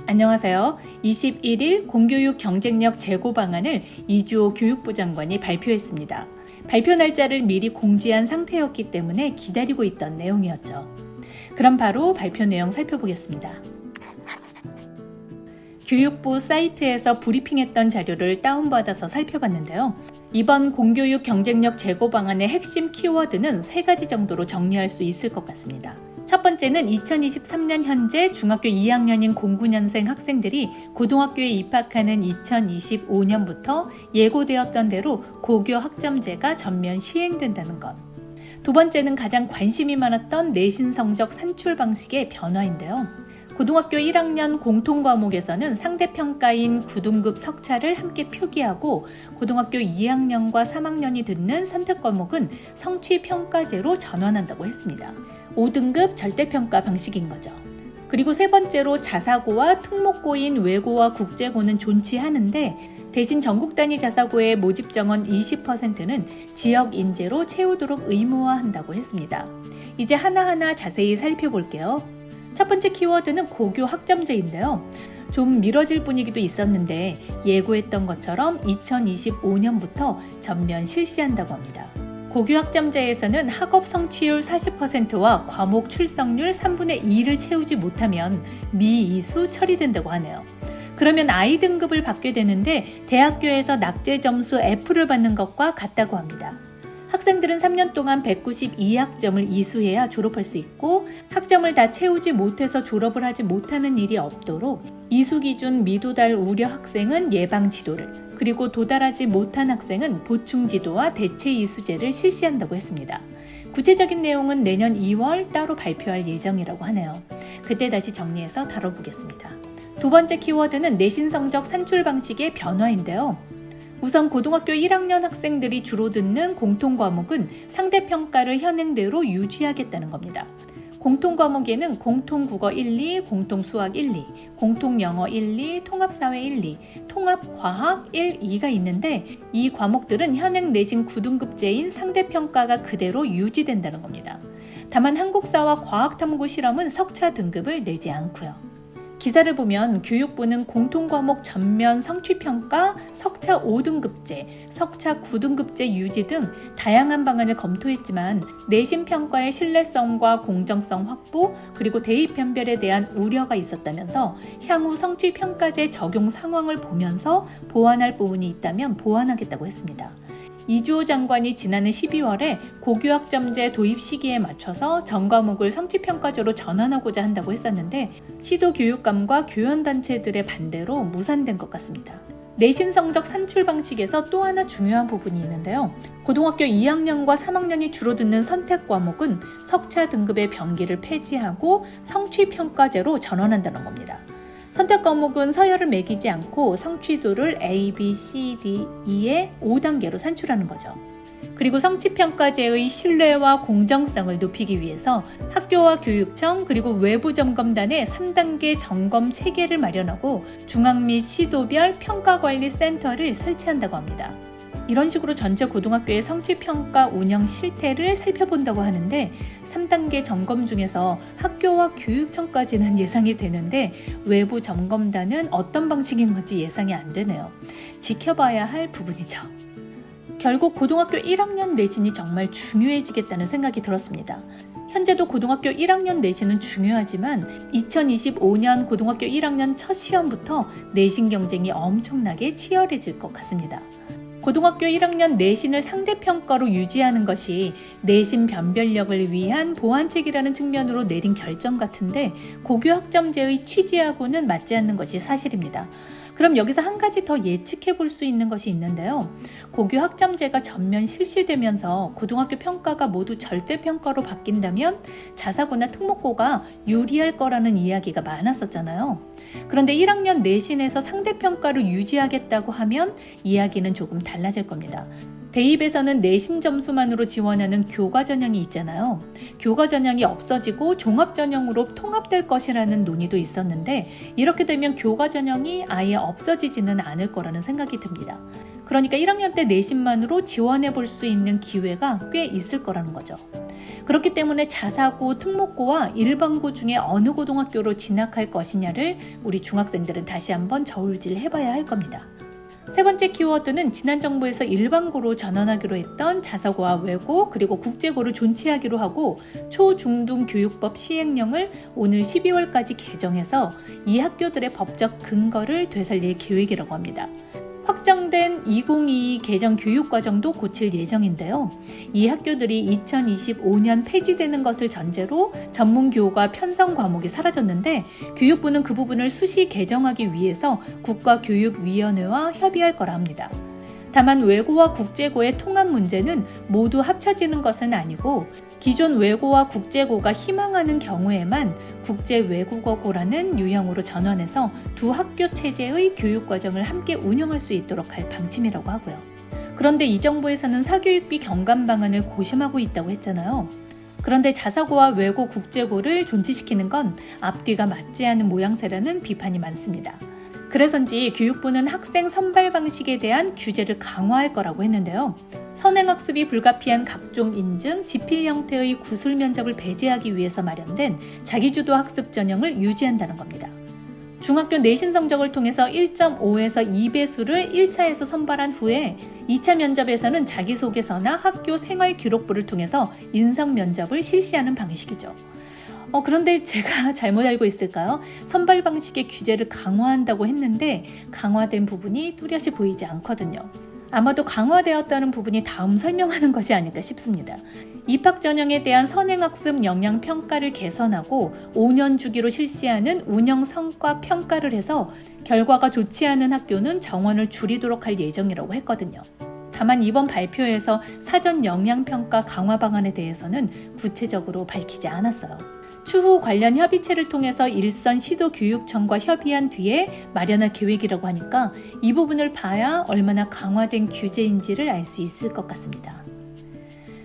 안녕하세요. 21일 공교육 경쟁력 제고 방안을 이주호 교육부 장관이 발표했습니다. 발표 날짜를 미리 공지한 상태였기 때문에 기다리고 있던 내용이었죠. 그럼 바로 발표 내용 살펴보겠습니다. 교육부 사이트에서 브리핑했던 자료를 다운받아서 살펴봤는데요. 이번 공교육 경쟁력 제고 방안의 핵심 키워드는 3가지 정도로 정리할 수 있을 것 같습니다. 첫 번째는 2023년 현재 중학교 2학년인 09년생 학생들이 고등학교에 입학하는 2025년부터 예고되었던 대로 고교 학점제가 전면 시행된다는 것. 두 번째는 가장 관심이 많았던 내신 성적 산출 방식의 변화인데요. 고등학교 1학년 공통과목에서는 상대평가인 9등급 석차를 함께 표기하고 고등학교 2학년과 3학년이 듣는 선택과목은 성취평가제로 전환한다고 했습니다. 5등급 절대평가 방식인 거죠. 그리고 세 번째로 자사고와 특목고인 외고와 국제고는 존치하는데 대신 전국 단위 자사고의 모집 정원 20%는 지역 인재로 채우도록 의무화한다고 했습니다. 이제 하나하나 자세히 살펴볼게요. 첫 번째 키워드는 고교 학점제인데요. 좀 미뤄질 분위기도 있었는데 예고했던 것처럼 2025년부터 전면 실시한다고 합니다. 고교 학점제에서는 학업 성취율 40%와 과목 출석률 3분의 2를 채우지 못하면 미이수 처리된다고 하네요. 그러면 I 등급을 받게 되는데 대학교에서 낙제 점수 F를 받는 것과 같다고 합니다. 학생들은 3년 동안 192학점을 이수해야 졸업할 수 있고 학점을 다 채우지 못해서 졸업을 하지 못하는 일이 없도록 이수 기준 미도달 우려 학생은 예방 지도를, 그리고 도달하지 못한 학생은 보충 지도와 대체 이수제를 실시한다고 했습니다. 구체적인 내용은 내년 2월 따로 발표할 예정이라고 하네요. 그때 다시 정리해서 다뤄보겠습니다. 두 번째 키워드는 내신 성적 산출 방식의 변화인데요. 우선 고등학교 1학년 학생들이 주로 듣는 공통과목은 상대평가를 현행대로 유지하겠다는 겁니다. 공통과목에는 공통국어 1, 2, 공통수학 1, 2, 공통영어 1, 2, 통합사회 1, 2, 통합과학 1, 2가 있는데 이 과목들은 현행 내신 9등급제인 상대평가가 그대로 유지된다는 겁니다. 다만 한국사와 과학탐구 실험은 석차 등급을 내지 않고요. 기사를 보면 교육부는 공통과목 전면 성취평가, 석차 5등급제, 석차 9등급제 유지 등 다양한 방안을 검토했지만 내신 평가의 신뢰성과 공정성 확보, 그리고 대입 변별에 대한 우려가 있었다면서 향후 성취평가제 적용 상황을 보면서 보완할 부분이 있다면 보완하겠다고 했습니다. 이주호 장관이 지난해 12월에 고교학점제 도입 시기에 맞춰서 전 과목을 성취평가제로 전환하고자 한다고 했었는데 시도교육감과 교연단체들의 반대로 무산된 것 같습니다. 내신 성적 산출 방식에서 또 하나 중요한 부분이 있는데요. 고등학교 2학년과 3학년이 주로 듣는 선택 과목은 석차 등급의 병기를 폐지하고 성취평가제로 전환한다는 겁니다. 선택 과목은 서열을 매기지 않고 성취도를 A, B, C, D, E의 5단계로 산출하는 거죠. 그리고 성취평가제의 신뢰와 공정성을 높이기 위해서 학교와 교육청 그리고 외부점검단의 3단계 점검 체계를 마련하고 중앙 및 시도별 평가관리센터를 설치한다고 합니다. 이런 식으로 전체 고등학교의 성취평가 운영 실태를 살펴본다고 하는데 3단계 점검 중에서 학교와 교육청까지는 예상이 되는데 외부 점검단은 어떤 방식인 건지 예상이 안 되네요. 지켜봐야 할 부분이죠. 결국 고등학교 1학년 내신이 정말 중요해지겠다는 생각이 들었습니다. 현재도 고등학교 1학년 내신은 중요하지만 2025년 고등학교 1학년 첫 시험부터 내신 경쟁이 엄청나게 치열해질 것 같습니다. 고등학교 1학년 내신을 상대평가로 유지하는 것이 내신 변별력을 위한 보완책이라는 측면으로 내린 결정 같은데 고교 학점제의 취지하고는 맞지 않는 것이 사실입니다. 그럼 여기서 한 가지 더 예측해 볼 수 있는 것이 있는데요. 고교 학점제가 전면 실시되면서 고등학교 평가가 모두 절대평가로 바뀐다면 자사고나 특목고가 유리할 거라는 이야기가 많았었잖아요. 그런데 1학년 내신에서 상대평가를 유지하겠다고 하면 이야기는 조금 달라질 겁니다. 대입에서는 내신 점수만으로 지원하는 교과 전형이 있잖아요. 교과 전형이 없어지고 종합 전형으로 통합될 것이라는 논의도 있었는데 이렇게 되면 교과 전형이 아예 없어지지는 않을 거라는 생각이 듭니다. 그러니까 1학년 때 내신만으로 지원해 볼 수 있는 기회가 꽤 있을 거라는 거죠. 그렇기 때문에 자사고, 특목고와 일반고 중에 어느 고등학교로 진학할 것이냐를 우리 중학생들은 다시 한번 저울질 해봐야 할 겁니다. 세 번째 키워드는 지난 정부에서 일반고로 전환하기로 했던 자사고와 외고 그리고 국제고를 존치하기로 하고 초중등 교육법 시행령을 오늘 12월까지 개정해서 이 학교들의 법적 근거를 되살릴 계획이라고 합니다. 확정된 2022 개정 교육과정도 고칠 예정인데요. 이 학교들이 2025년 폐지되는 것을 전제로 전문교과 편성 과목이 사라졌는데 교육부는 그 부분을 수시 개정하기 위해서 국가교육위원회와 협의할 거라 합니다. 다만 외고와 국제고의 통합 문제는 모두 합쳐지는 것은 아니고 기존 외고와 국제고가 희망하는 경우에만 국제외국어고라는 유형으로 전환해서 두 학교 체제의 교육과정을 함께 운영할 수 있도록 할 방침이라고 하고요. 그런데 이 정부에서는 사교육비 경감 방안을 고심하고 있다고 했잖아요. 그런데 자사고와 외고 국제고를 존치시키는 건 앞뒤가 맞지 않은 모양새라는 비판이 많습니다. 그래서인지 교육부는 학생 선발 방식에 대한 규제를 강화할 거라고 했는데요. 선행학습이 불가피한 각종 인증, 지필 형태의 구술 면접을 배제하기 위해서 마련된 자기주도 학습 전형을 유지한다는 겁니다. 중학교 내신 성적을 통해서 1.5에서 2배수를 1차에서 선발한 후에 2차 면접에서는 자기소개서나 학교 생활기록부를 통해서 인성 면접을 실시하는 방식이죠. 그런데 제가 잘못 알고 있을까요? 선발 방식의 규제를 강화한다고 했는데 강화된 부분이 뚜렷이 보이지 않거든요. 아마도 강화되었다는 부분이 다음 설명하는 것이 아닐까 싶습니다. 입학 전형에 대한 선행학습 역량평가를 개선하고 5년 주기로 실시하는 운영 성과 평가를 해서 결과가 좋지 않은 학교는 정원을 줄이도록 할 예정이라고 했거든요. 다만 이번 발표에서 사전 역량평가 강화 방안에 대해서는 구체적으로 밝히지 않았어요. 추후 관련 협의체를 통해서 일선 시도교육청과 협의한 뒤에 마련할 계획이라고 하니까 이 부분을 봐야 얼마나 강화된 규제인지를 알 수 있을 것 같습니다.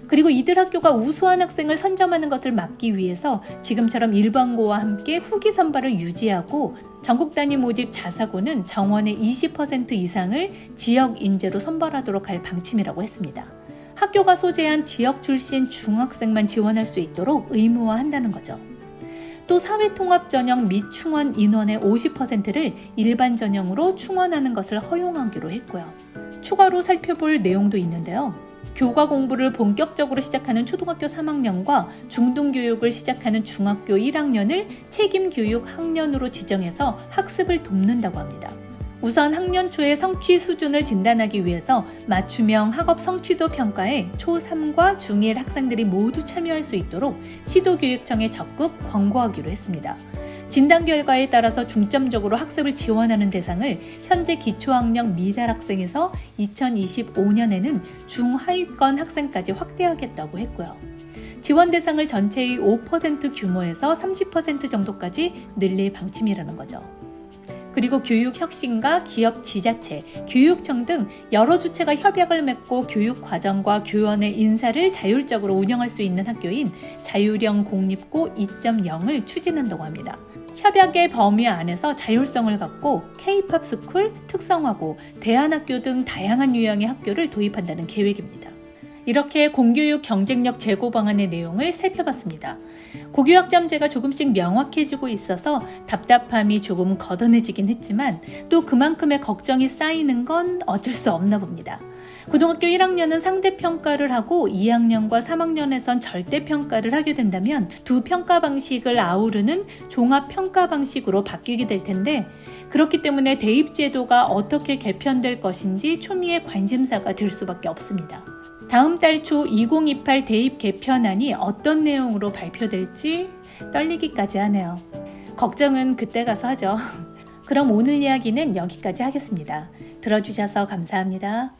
그리고 이들 학교가 우수한 학생을 선점하는 것을 막기 위해서 지금처럼 일반고와 함께 후기 선발을 유지하고 전국 단위 모집 자사고는 정원의 20% 이상을 지역 인재로 선발하도록 할 방침이라고 했습니다. 학교가 소재한 지역 출신 중학생만 지원할 수 있도록 의무화한다는 거죠. 또 사회통합 전형 및 충원 인원의 50%를 일반 전형으로 충원하는 것을 허용하기로 했고요. 추가로 살펴볼 내용도 있는데요. 교과 공부를 본격적으로 시작하는 초등학교 3학년과 중등교육을 시작하는 중학교 1학년을 책임교육 학년으로 지정해서 학습을 돕는다고 합니다. 우선 학년 초의 성취 수준을 진단하기 위해서 맞춤형 학업 성취도 평가에 초3과 중1 학생들이 모두 참여할 수 있도록 시도교육청에 적극 권고하기로 했습니다. 진단 결과에 따라서 중점적으로 학습을 지원하는 대상을 현재 기초학력 미달 학생에서 2025년에는 중하위권 학생까지 확대하겠다고 했고요. 지원 대상을 전체의 5% 규모에서 30% 정도까지 늘릴 방침이라는 거죠. 그리고 교육혁신과 기업 지자체, 교육청 등 여러 주체가 협약을 맺고 교육 과정과 교원의 인사를 자율적으로 운영할 수 있는 학교인 자율형 공립고 2.0을 추진한다고 합니다. 협약의 범위 안에서 자율성을 갖고 K-팝 스쿨, 특성화고, 대안학교 등 다양한 유형의 학교를 도입한다는 계획입니다. 이렇게 공교육 경쟁력 제고 방안의 내용을 살펴봤습니다. 고교학점제가 조금씩 명확해지고 있어서 답답함이 조금 걷어내지긴 했지만 또 그만큼의 걱정이 쌓이는 건 어쩔 수 없나 봅니다. 고등학교 1학년은 상대평가를 하고 2학년과 3학년에선 절대평가를 하게 된다면 두 평가 방식을 아우르는 종합평가 방식으로 바뀌게 될 텐데 그렇기 때문에 대입제도가 어떻게 개편될 것인지 초미의 관심사가 될 수밖에 없습니다. 다음 달 초 2028 대입 개편안이 어떤 내용으로 발표될지 떨리기까지 하네요. 걱정은 그때 가서 하죠. 그럼 오늘 이야기는 여기까지 하겠습니다. 들어주셔서 감사합니다.